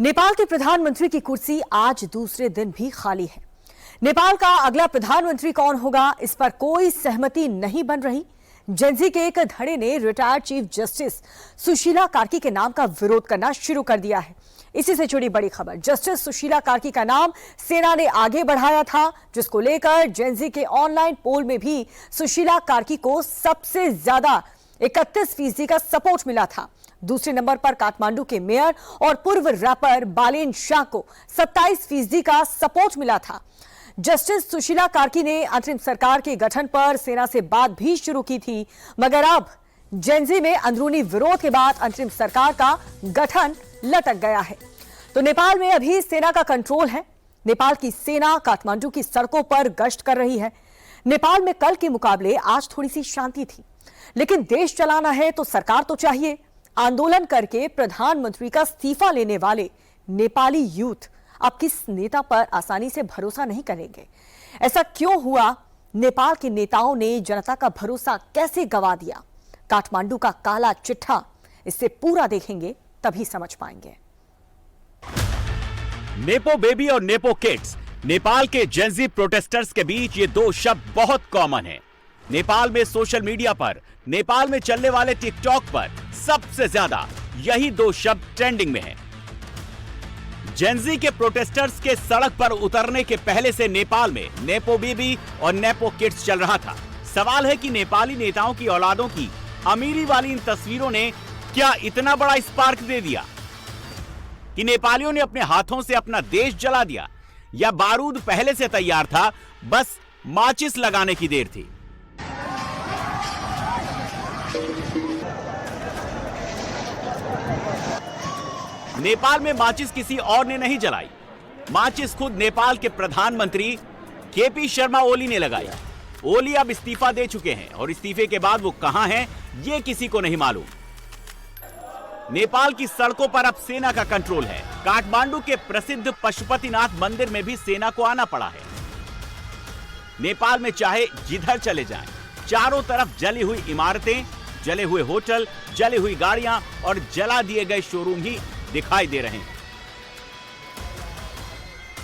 नेपाल के प्रधानमंत्री की कुर्सी आज दूसरे दिन भी खाली है। नेपाल का अगला प्रधानमंत्री कौन होगा, इस पर कोई सहमति नहीं बन रही। जेनजी के एक धड़े ने retired chief justice Sushila Karki के नाम का विरोध करना शुरू कर दिया है। इसी से जुड़ी बड़ी खबर, जस्टिस सुशीला कार्की का नाम सेना ने आगे बढ़ाया था, जिसको लेकर जेनजी के ऑनलाइन पोल में भी सुशीला कार्की को सबसे ज्यादा 31% का सपोर्ट मिला था। दूसरे नंबर पर काठमांडू के मेयर और पूर्व रैपर बालेन शाह को 27% का सपोर्ट मिला था। जस्टिस सुशीला कार्की ने अंतरिम सरकार के गठन पर सेना से बात भी शुरू की थी, मगर अब जेनजी में अंदरूनी विरोध के बाद अंतरिम सरकार का गठन लटक गया है। तो नेपाल में अभी सेना का कंट्रोल है। नेपाल की सेना काठमांडू की सड़कों पर गश्त कर रही है। नेपाल में कल के मुकाबले आज थोड़ी सी शांति थी, लेकिन देश चलाना है तो सरकार तो चाहिए। आंदोलन करके प्रधानमंत्री का इस्तीफा लेने वाले नेपाली यूथ अब किस नेता पर आसानी से भरोसा नहीं करेंगे। ऐसा क्यों हुआ? नेपाल के नेताओं ने जनता का भरोसा कैसे गंवा दिया? काठमांडू का काला चिट्ठा, इससे पूरा देखेंगे तभी समझ पाएंगे। नेपो बेबी और नेपो किड्स, नेपाल के जेनजी प्रोटेस्टर्स के बीच ये दो शब्द बहुत कॉमन हैं। नेपाल में सोशल मीडिया पर, नेपाल में चलने वाले टिकटॉक पर सबसे ज्यादा यही दो शब्द ट्रेंडिंग में हैं। जेनजी के प्रोटेस्टर्स के सड़क पर उतरने के पहले से नेपाल में नेपो बेबी और नेपो किड्स चल रहा था। सवाल है कि नेपाली नेताओं की औलादों की अमीरी वाली इन तस्वीरों ने क्या इतना बड़ा स्पार्क दे दिया कि नेपालियों ने अपने हाथों से अपना देश जला दिया, या बारूद पहले से तैयार था, बस माचिस लगाने की देर थी। नेपाल में माचिस किसी और ने नहीं जलाई। माचिस खुद नेपाल के प्रधानमंत्री केपी शर्मा ओली ने लगाई। ओली अब इस्तीफा दे चुके हैं और इस्तीफे के बाद वो कहां हैं, ये किसी को नहीं मालूम। नेपाल की सड़कों पर अब सेना का कंट्रोल है। काठमांडू के प्रसिद्ध पशुपतिनाथ मंदिर में भी सेना को आना पड़ा है। नेपाल में चाहे जिधर चले जाएं, चारों तरफ जली हुई इमारतें, जले हुए होटल, जली हुई गाड़ियां और जला दिए गए शोरूम ही दिखाई दे रहे हैं।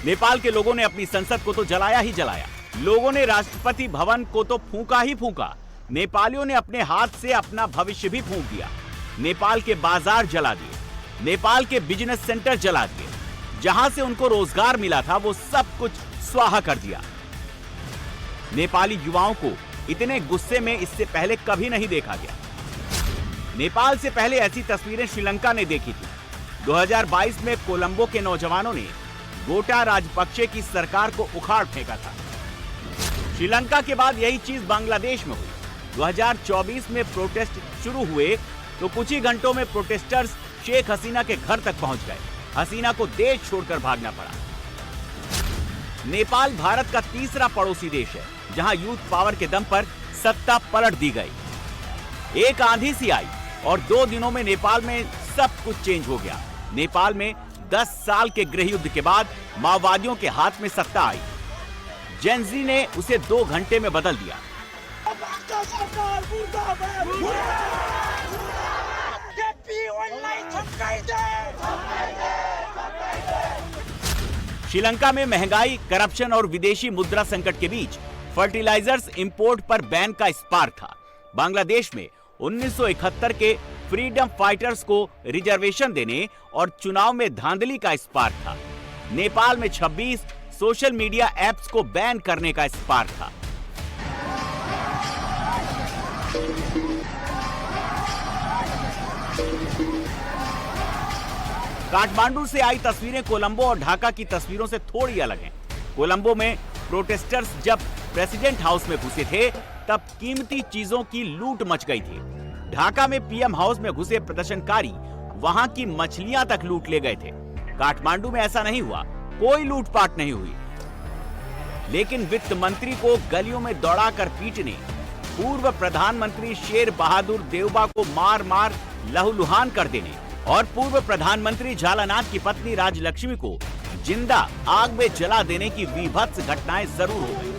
नेपाल के लोगों ने अपनी संसद को तो जलाया ही जलाया, लोगों ने राष्ट्रपति भवन को तो फूंका ही फूंका। नेपालियों ने अपने हाथ से अपना भविष्य भी फूंक दिया। नेपाल के बाजार जला दिए, नेपाल के बिजनेस सेंटर जला दिए, जहां से उनको रोजगार मिला था वो सब कुछ स्वाहा कर दिया। नेपाली युवाओं को इतने गुस्से में इससे पहले कभी नहीं देखा गया। नेपाल से पहले ऐसी तस्वीरें श्रीलंका ने देखी थी। 2022 में कोलंबो के नौजवानों ने गोटा राजपक्षे की सरकार को उखाड़ फेंका था। श्रीलंका के बाद यही चीज बांग्लादेश में हुई। 2024 में प्रोटेस्ट शुरू हुए तो कुछ ही घंटों में प्रोटेस्टर्स शेख हसीना के घर तक पहुंच गए। हसीना को देश छोड़कर भागना पड़ा। नेपाल भारत का तीसरा पड़ोसी देश है, जहां यूथ पावर के दम पर सत्ता पलट दी गई। एक आंधी सी आई और 2 दिनों में नेपाल में सब कुछ चेंज हो गया। नेपाल में 10 साल के गृह युद्ध के बाद माओवादियों के हाथ में सत्ता आई। जेनजी ने उसे 2 घंटे में बदल दिया। श्रीलंका में महंगाई, करप्शन और विदेशी मुद्रा संकट के बीच फर्टिलाइजर्स इंपोर्ट पर बैन का स्पार्क था। बांग्लादेश में 1971 के फ्रीडम फाइटर्स को रिजर्वेशन देने और चुनाव में धांधली का स्पार्क था। नेपाल में 26 सोशल मीडिया ऐप्स को बैन करने का स्पार्क था। काठमांडू से आई तस्वीरें कोलंबो और ढाका की तस्वीरों से थोड़ी अलग हैं। कोलंबो में प्रोटेस्टर्स जब प्रेसिडेंट हाउस में घुसे थे तब कीमती चीजों की लूट मच गई थी। ढाका में पीएम हाउस में घुसे प्रदर्शनकारी वहां की मछलियां तक लूट ले गए थे। काठमांडू में ऐसा नहीं हुआ, कोई लूटपाट नहीं हुई। लेकिन वित्त मंत्री को गलियों में दौड़ाकर पीटने, पूर्व प्रधानमंत्री शेर बहादुर देउबा को मार मार लहूलुहान कर देने और पूर्व प्रधानमंत्री झालानाथ की पत्नी राजलक्ष्मी को जिंदा आग में जला देने की विभत्स घटनाएं जरूर हो गई।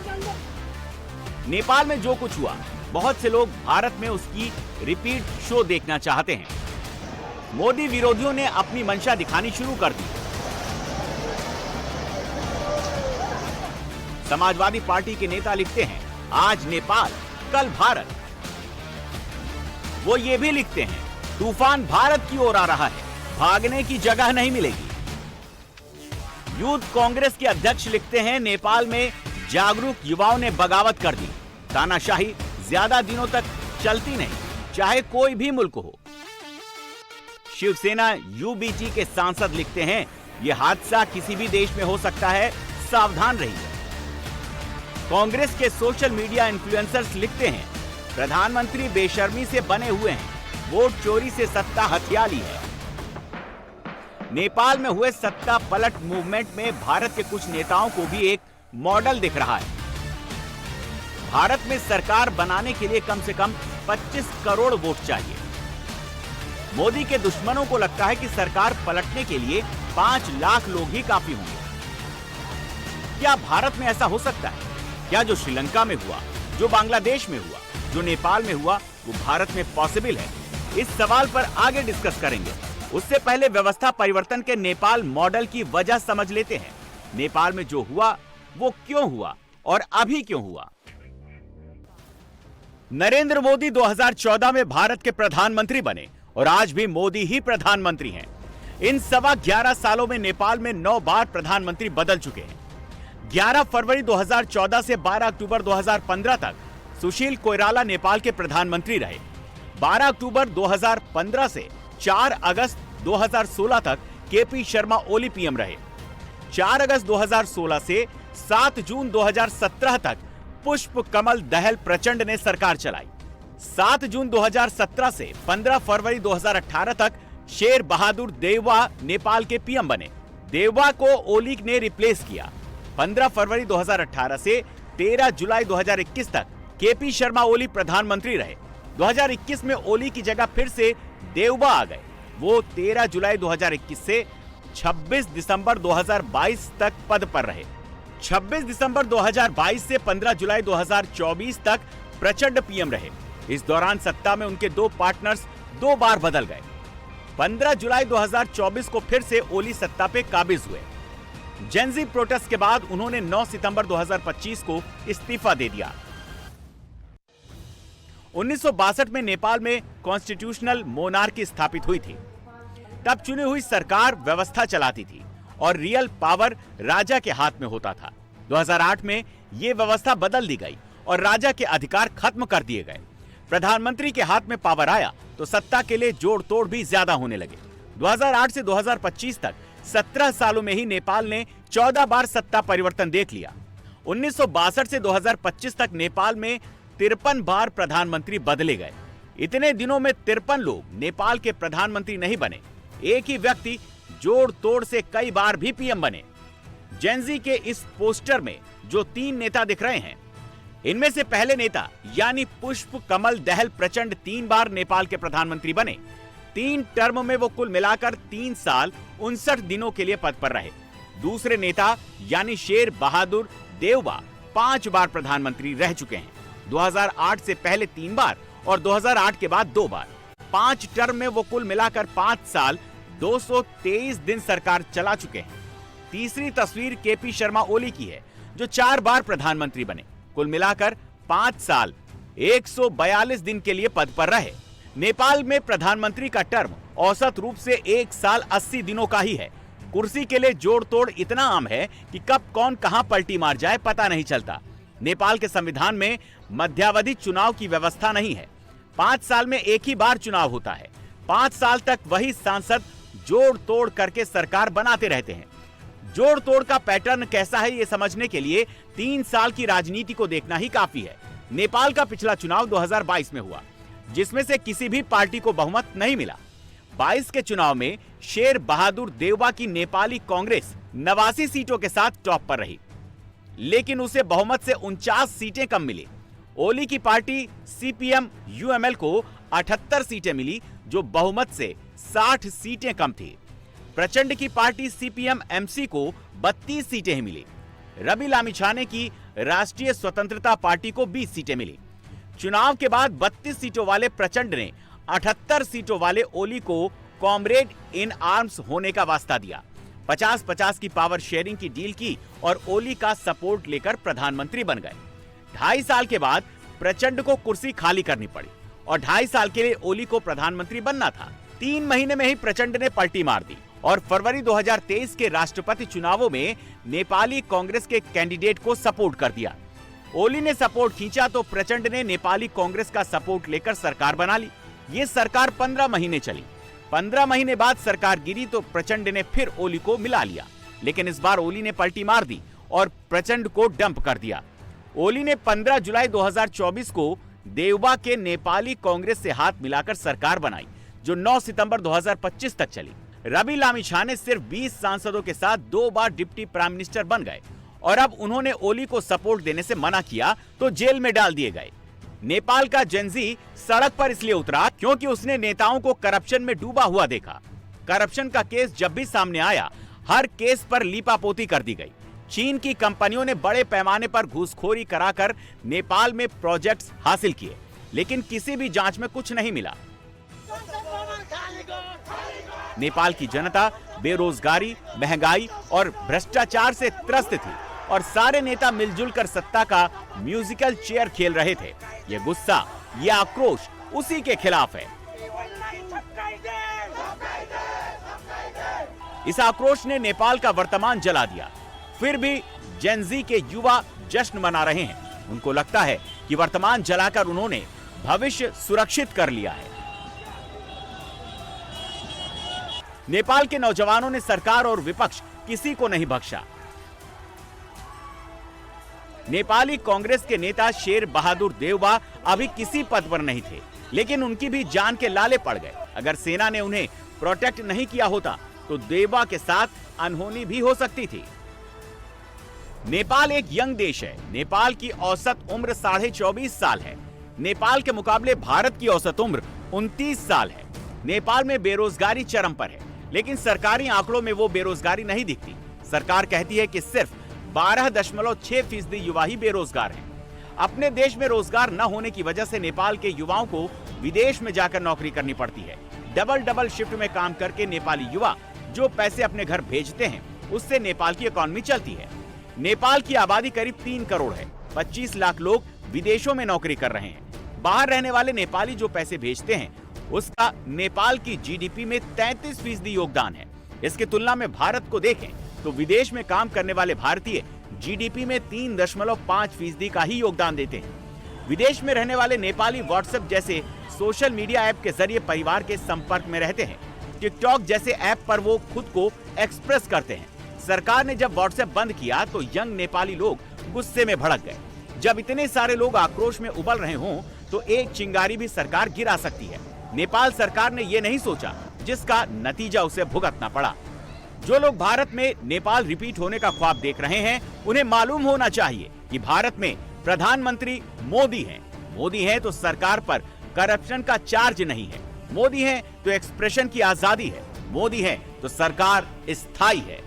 नेपाल में जो कुछ हुआ, बहुत से लोग भारत में उसकी रिपीट शो देखना चाहते हैं। मोदी विरोधियों ने अपनी मंशा दिखानी शुरू कर दी। समाजवादी पार्टी के नेता लिखते हैं आज नेपाल कल भारत। वो ये भी लिखते हैं तूफान भारत की ओर आ रहा है, भागने की जगह नहीं मिलेगी। यूथ कांग्रेस के अध्यक्ष लिखते हैं नेपाल में जागरूक युवाओं ने बगावत कर दी, तानाशाही ज्यादा दिनों तक चलती नहीं, चाहे कोई भी मुल्क हो। शिवसेना यूबीटी के सांसद लिखते हैं यह हादसा किसी भी देश में हो सकता है, सावधान रहिए। कांग्रेस के सोशल मीडिया इन्फ्लुएंसर्स लिखते हैं प्रधानमंत्री बेशर्मी से बने हुए हैं, वोट चोरी से सत्ता हथिया ली है। नेपाल में हुए सत्ता पलट मूवमेंट में भारत के कुछ नेताओं को भी एक मॉडल दिख रहा है। भारत में सरकार बनाने के लिए कम से कम 25 करोड़ वोट चाहिए। मोदी के दुश्मनों को लगता है कि सरकार पलटने के लिए 5 लाख लोग ही काफी होंगे। क्या भारत में ऐसा हो सकता है? क्या जो श्रीलंका में हुआ, जो बांग्लादेश में हुआ, जो नेपाल में हुआ, वो भारत में पॉसिबल है? इस सवाल पर आगे डिस्कस करेंगे। उससे पहले व्यवस्था परिवर्तन के नेपाल मॉडल की वजह समझ लेते हैं। नेपाल में जो हुआ वो क्यों हुआ और अभी क्यों हुआ। नरेंद्र मोदी 2014 में भारत के प्रधानमंत्री बने और आज भी मोदी ही प्रधानमंत्री हैं। इन 11.25 सालों में नेपाल में 9 बार प्रधानमंत्री बदल चुके हैं। 11 फरवरी 2014 से 12 अक्टूबर 2015 तक सुशील कोइराला नेपाल के प्रधानमंत्री रहे। 12 अक्टूबर 2015 से 4 अगस्त 2016 तक केपी शर्मा ओली पीएम रहे। 4 अगस्त 2016 से 7 जून 2017 तक पुष्प कमल दहल प्रचंड ने सरकार चलाई। 7 जून 2017 से 15 फरवरी 2018 तक शेर बहादुर देववा नेपाल के पीएम बने। देववा को ओली ने रिप्लेस किया। 15 फरवरी 2018 से 13 जुलाई 2021 तक केपी शर्मा ओली प्रधानमंत्री रहे। 2021 में ओली की जगह फिर से देववा आ गए। वो 13 जुलाई 2021 से 26 दिसंबर 2022 तक पद पर रहे। 26 दिसंबर 2022 से 15 जुलाई 2024 तक प्रचंड पीएम रहे। इस दौरान सत्ता में उनके 2 पार्टनर्स 2 बार बदल गए। 15 जुलाई 2024 को फिर से ओली सत्ता पे काबिज हुए। जेनजी प्रोटेस्ट के बाद उन्होंने 9 सितंबर 2025 को इस्तीफा दे दिया। 1962 में नेपाल में कॉन्स्टिट्यूशनल मोनार्की स्थापित हुई थी। तब चुनी हुई सरकार व्यवस्था चलाती थी और रियल पावर राजा के हाथ में होता था। 2008 में यह व्यवस्था बदल दी गई और राजा के अधिकार खत्म कर दिए गए। प्रधानमंत्री के हाथ में पावर आया तो सत्ता के लिए जोड़ तोड़ भी ज्यादा होने लगे। 2008 से 2025 तक 17 सालों में ही नेपाल ने 14 बार सत्ता परिवर्तन देख लिया। 1962 से 2025 तक नेपाल में 53 बार प्रधानमंत्री बदले गए। इतने दिनों में 53 लोग नेपाल के प्रधानमंत्री नहीं बने। एक ही व्यक्ति जोड़ तोड़ से कई बार भी पीएम बने। जेनजी के इस पोस्टर में जो 3 नेता दिख रहे हैं, इनमें से पहले नेता यानी पुष्प कमल दहल प्रचंड 3 बार नेपाल के प्रधानमंत्री बने। 3 टर्म में वो कुल मिलाकर 3 साल 59 दिनों के लिए पद पर रहे। दूसरे नेता यानी शेर बहादुर देववा 5 बार प्रधानमंत्री रह चुके हैं। 2008 से पहले 3 बार और 2008 के बाद 2 बार। 5 टर्म में वो कुल मिलाकर 5 साल 223 दिन सरकार चला चुके हैं। तीसरी तस्वीर केपी शर्मा ओली की है, जो 4 बार प्रधानमंत्री बने। कुल मिलाकर 5 साल 142 दिन के लिए पद पर रहे। नेपाल में प्रधानमंत्री का टर्म औसत रूप से 1 साल 80 दिनों का ही है। कुर्सी के लिए जोड़ तोड़ इतना आम है कि कब कौन कहां पलटी मार जाए पता नहीं चलता। नेपाल के संविधान में मध्यावधि चुनाव की व्यवस्था नहीं है। 5 साल में एक ही बार चुनाव होता है। 5 साल तक वही सांसद जोड़ तोड़ करके सरकार बनाते रहते हैं। जोड़ तोड़ का पैटर्न कैसा है ये समझने के लिए 3 साल की राजनीति को देखना ही काफी है। नेपाल का पिछला चुनाव 2022 में हुआ, जिसमें से किसी भी पार्टी को बहुमत नहीं मिला। 22 के चुनाव में शेर बहादुर देववा की नेपाली कांग्रेस 89 सीटों के साथ टॉप पर रही, लेकिन उसे बहुमत से 49 सीटें कम मिली। ओली की पार्टी सीपीएम यूएमएल को 78 सीटें मिली, जो बहुमत से 60 सीटें कम थी। प्रचंड की पार्टी सीपीएम एमसी को 32 सीटें ही मिली। रवि लामिछाने की राष्ट्रीय स्वतंत्रता पार्टी को 20 सीटें मिली। चुनाव के बाद 32 सीटों वाले प्रचंड ने 78 सीटों वाले ओली को कॉमरेड इन आर्म्स होने का वास्ता दिया। 50-50 की पावर शेयरिंग की डील की और ओली का सपोर्ट लेकर प्रधानमंत्री बन गए। 2.5 साल के बाद प्रचंड को कुर्सी खाली करनी पड़ी और 2.5 साल के लिए ओली को प्रधानमंत्री बनना था। 3 महीने में ही प्रचंड ने पलटी मार दी और फरवरी 2023 के राष्ट्रपति चुनावों में नेपाली कांग्रेस के कैंडिडेट को सपोर्ट कर दिया। ओली ने सपोर्ट खींचा तो प्रचंड ने नेपाली कांग्रेस का सपोर्ट लेकर सरकार बना ली। ये सरकार 15 महीने चली। 15 महीने बाद सरकार गिरी तो प्रचंड ने फिर ओली को मिला लिया, लेकिन इस बार ओली ने पलटी मार दी और प्रचंड को डंप कर दिया। ओली ने 15 जुलाई 2024 को देवबा के नेपाली कांग्रेस से हाथ मिलाकर सरकार बनाई, जो 9 सितंबर 2025 तक चली। रवि लामिछाने सिर्फ 20 सांसदों के साथ 2 बार डिप्टी प्राइम मिनिस्टर बन गए और अब उन्होंने ओली को सपोर्ट देने से मना किया तो जेल में डाल दिए गए। नेपाल का जेनजी सड़क पर इसलिए उतरा क्योंकि उसने नेताओं को करप्शन में डूबा हुआ देखा। करप्शन का केस जब भी सामने आया, हर केस पर लीपापोती कर दी गई। चीन की कंपनियों ने बड़े पैमाने पर घूसखोरी कराकर नेपाल में प्रोजेक्ट्स हासिल किए, लेकिन किसी भी जांच में कुछ नहीं मिला। नेपाल की जनता बेरोजगारी, महंगाई और भ्रष्टाचार से त्रस्त थी और सारे नेता मिलजुल कर सत्ता का म्यूजिकल चेयर खेल रहे थे। ये गुस्सा, ये आक्रोश उसी के खिलाफ है। इस आक्रोश ने नेपाल का वर्तमान जला दिया। फिर भी जेनजी के युवा जश्न मना रहे हैं। उनको लगता है कि वर्तमान जलाकर उन्होंने भविष्य सुरक्षित कर लिया है। नेपाल के नौजवानों ने सरकार और विपक्ष किसी को नहीं बख्शा। नेपाली कांग्रेस के नेता शेर बहादुर देवबा अभी किसी पद पर नहीं थे, लेकिन उनकी भी जान के लाले पड़ गए। अगर सेना ने उन्हें प्रोटेक्ट नहीं किया होता तो देवबा के साथ अनहोनी भी हो सकती थी। नेपाल एक यंग देश है। नेपाल की औसत उम्र 24.5 साल है। नेपाल के मुकाबले भारत की औसत उम्र 29 साल है। नेपाल में बेरोजगारी चरम पर है, लेकिन सरकारी आंकड़ों में वो बेरोजगारी नहीं दिखती। सरकार कहती है कि सिर्फ 12.6% युवा ही बेरोजगार हैं। अपने देश में रोजगार न होने की वजह से नेपाल के युवाओं को विदेश में जाकर नौकरी करनी पड़ती है। डबल शिफ्ट में काम करके नेपाली युवा जो पैसे अपने घर भेजते हैं, उससे नेपाल की इकॉनमी चलती है। नेपाल की आबादी करीब 3 करोड़ है। 25 लाख लोग विदेशों में नौकरी कर रहे हैं। बाहर रहने वाले नेपाली जो पैसे भेजते हैं, उसका नेपाल की जीडीपी में 33% योगदान है। इसकी तुलना में भारत को देखें तो विदेश में काम करने वाले भारतीय जीडीपी में 3.5% का ही योगदान देते हैं। विदेश में रहने वाले नेपाली व्हाट्सएप जैसे सोशल मीडिया ऐप के जरिए परिवार के संपर्क में रहते हैं। टिकटॉक जैसे ऐप पर वो खुद को एक्सप्रेस करते हैं। सरकार ने जब व्हाट्सएप बंद किया तो यंग नेपाली लोग गुस्से में भड़क गए। जब इतने सारे लोग आक्रोश में उबल रहे हों तो एक चिंगारी भी सरकार गिरा सकती है। नेपाल सरकार ने ये नहीं सोचा, जिसका नतीजा उसे भुगतना पड़ा। जो लोग भारत में नेपाल रिपीट होने का ख्वाब देख रहे हैं, उन्हें मालूम होना चाहिए कि भारत में प्रधानमंत्री मोदी हैं। मोदी हैं तो सरकार पर करप्शन का चार्ज नहीं है। मोदी हैं तो एक्सप्रेशन की आजादी है। मोदी हैं तो सरकार स्थायी है।